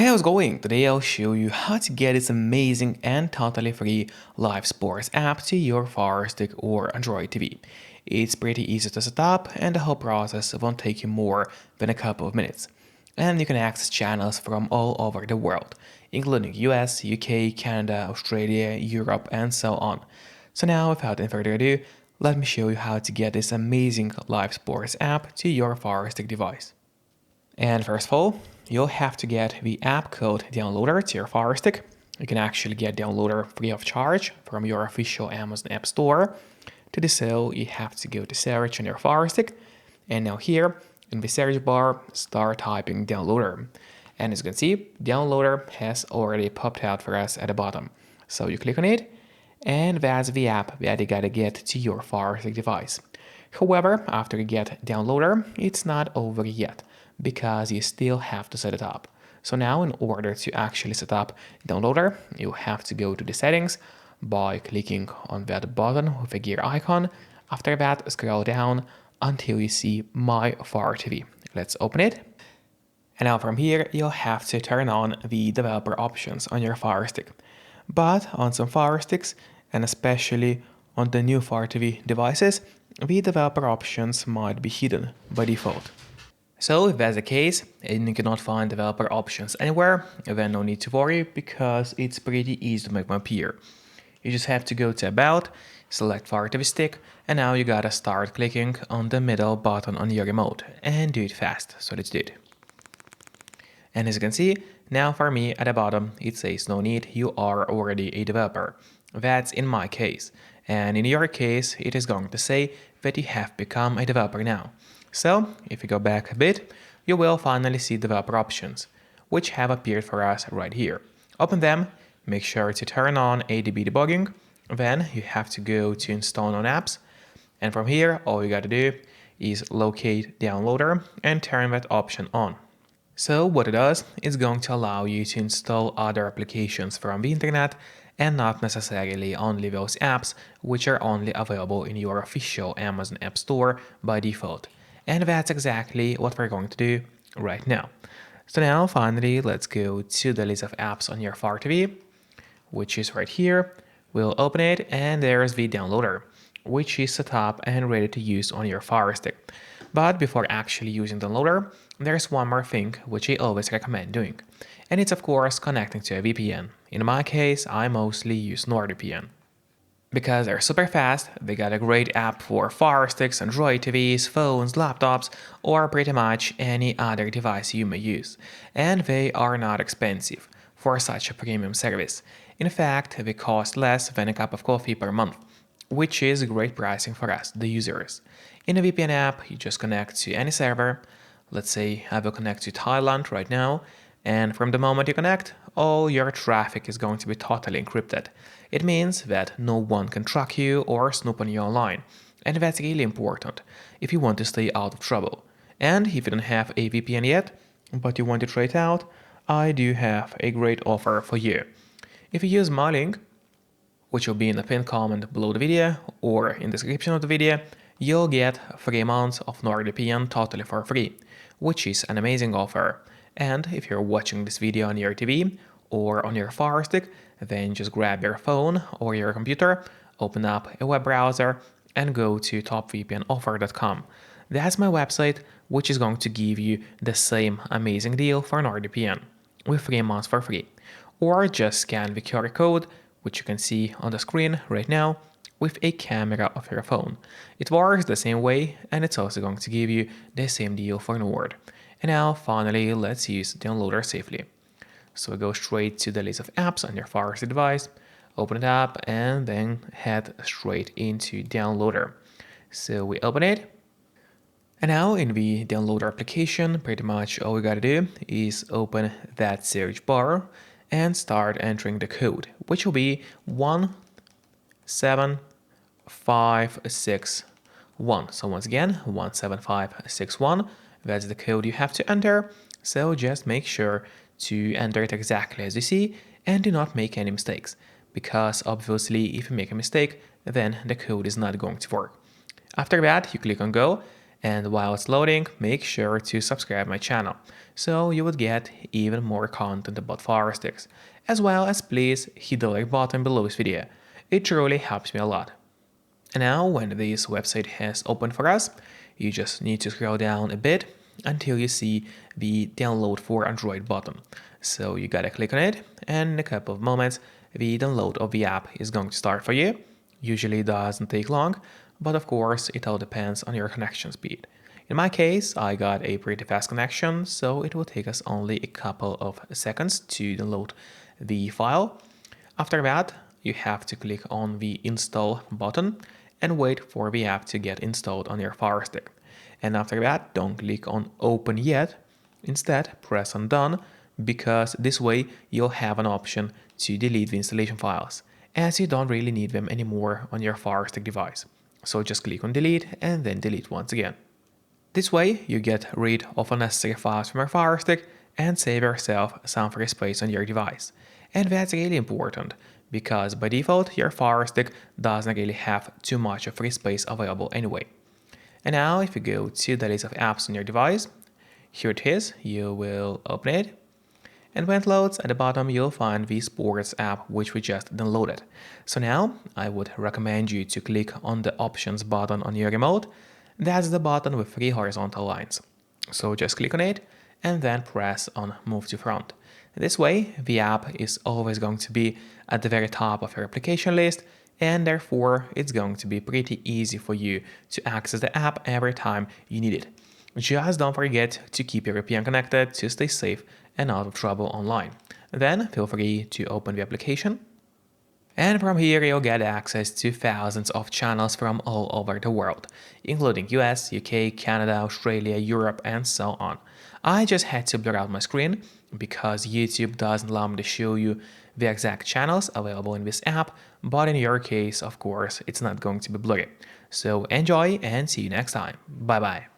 Hey, how's it going? Today I'll show you how to get this amazing and totally free live sports app to your Firestick or Android TV. It's pretty easy to set up and the whole process won't take you more than a couple of minutes. And you can access channels from all over the world, including US, UK, Canada, Australia, Europe, and so on. So now, without any further ado, let me show you how to get this amazing live sports app to your Firestick device. And first of all, you'll have to get the app code downloader to your Firestick. You can actually get downloader free of charge from your official Amazon App Store. To do so, you have to go to search on your Firestick, and now here in the search bar, start typing downloader. And as you can see, downloader has already popped out for us at the bottom. So you click on it, and that's the app that you gotta get to your Firestick device. However, after you get downloader, it's not over yet, because you still have to set it up. So now in order to actually set up downloader, you have to go to the settings by clicking on that button with the gear icon. After that, scroll down until you see My Fire TV. Let's open it. And now from here, you'll have to turn on the developer options on your Firestick. But on some Firesticks, and especially on the new Fire TV devices, the developer options might be hidden by default. So if that's the case and you cannot find developer options anywhere, then no need to worry because it's pretty easy to make them appear. You just have to go to About, select Fire TV Stick, and now you gotta start clicking on the middle button on your remote and do it fast, so let's do it. And as you can see, now for me at the bottom it says no need, you are already a developer. That's in my case, and in your case it is going to say that you have become a developer now. So, if you go back a bit, you will finally see developer options, which have appeared for us right here. Open them, make sure to turn on ADB debugging, then you have to go to install on apps, and from here all you gotta do is locate downloader and turn that option on. So what it does is going to allow you to install other applications from the internet and not necessarily only those apps which are only available in your official Amazon App Store by default. And that's exactly what we're going to do right now. So now finally, let's go to the list of apps on your Fire TV, which is right here. We'll open it and there's the downloader, which is set up and ready to use on your Firestick. But before actually using the downloader, there's one more thing which I always recommend doing. And it's of course connecting to a VPN. In my case, I mostly use NordVPN. Because they're super fast, they got a great app for Fire Sticks, Android TVs, phones, laptops, or pretty much any other device you may use. And they are not expensive for such a premium service. In fact, they cost less than a cup of coffee per month, which is great pricing for us, the users. In a VPN app, you just connect to any server. Let's say I will connect to Thailand right now, and from the moment you connect, all your traffic is going to be totally encrypted. It means that no one can track you or snoop on you online. And that's really important if you want to stay out of trouble. And if you don't have a VPN yet, but you want to try it out, I do have a great offer for you. If you use my link, which will be in the pinned comment below the video or in the description of the video, you'll get 3 months of NordVPN totally for free, which is an amazing offer. And if you're watching this video on your TV or on your Fire Stick, then just grab your phone or your computer, open up a web browser, and go to topvpnoffer.com. That's my website, which is going to give you the same amazing deal for NordVPN with 3 months for free. Or just scan the QR code, which you can see on the screen right now, with a camera of your phone. It works the same way, and it's also going to give you the same deal for Nord. And now finally, let's use downloader safely. So go straight to the list of apps on your Firestick device, open it up, and then head straight into downloader. So we open it. And now in the downloader application, pretty much all we gotta do is open that search bar and start entering the code, which will be 17561. So once again, 17561. That's the code you have to enter, so just make sure to enter it exactly as you see and do not make any mistakes, because obviously if you make a mistake, then the code is not going to work. After that, you click on Go, And while it's loading, make sure to subscribe my channel, so you would get even more content about Firesticks. As well as please hit the like button below this video. It truly helps me a lot. And now when this website has opened for us, you just need to scroll down a bit until you see the download for Android button. So you gotta click on it, and in a couple of moments the download of the app is going to start for you. Usually doesn't take long, but of course it all depends on your connection speed. In my case, I got a pretty fast connection, so it will take us only a couple of seconds to download the file. After that, you have to click on the install button and wait for the app to get installed on your Firestick. And after that, don't click on open yet. Instead, press on done, because this way you'll have an option to delete the installation files, as you don't really need them anymore on your Firestick device. So just click on delete and then delete once again. This way you get rid of unnecessary files from your Firestick and save yourself some free space on your device. And that's really important, because by default your Firestick doesn't really have too much of free space available anyway. And now if you go to the list of apps on your device, here it is, you will open it. And when it loads, at the bottom you'll find the Sports app which we just downloaded. So now I would recommend you to click on the Options button on your remote. That's the button with 3 horizontal lines. So just click on it and then press on Move to Front. This way the app is always going to be at the very top of your application list, and therefore it's going to be pretty easy for you to access the app every time you need it. Just don't forget to keep your VPN connected to stay safe and out of trouble online. Then feel free to open the application. And from here you'll get access to thousands of channels from all over the world, including US, UK, Canada, Australia, Europe, and so on. I just had to blur out my screen because YouTube doesn't allow me to show you the exact channels available in this app, but in your case, of course, it's not going to be blurry. So enjoy and see you next time. Bye bye.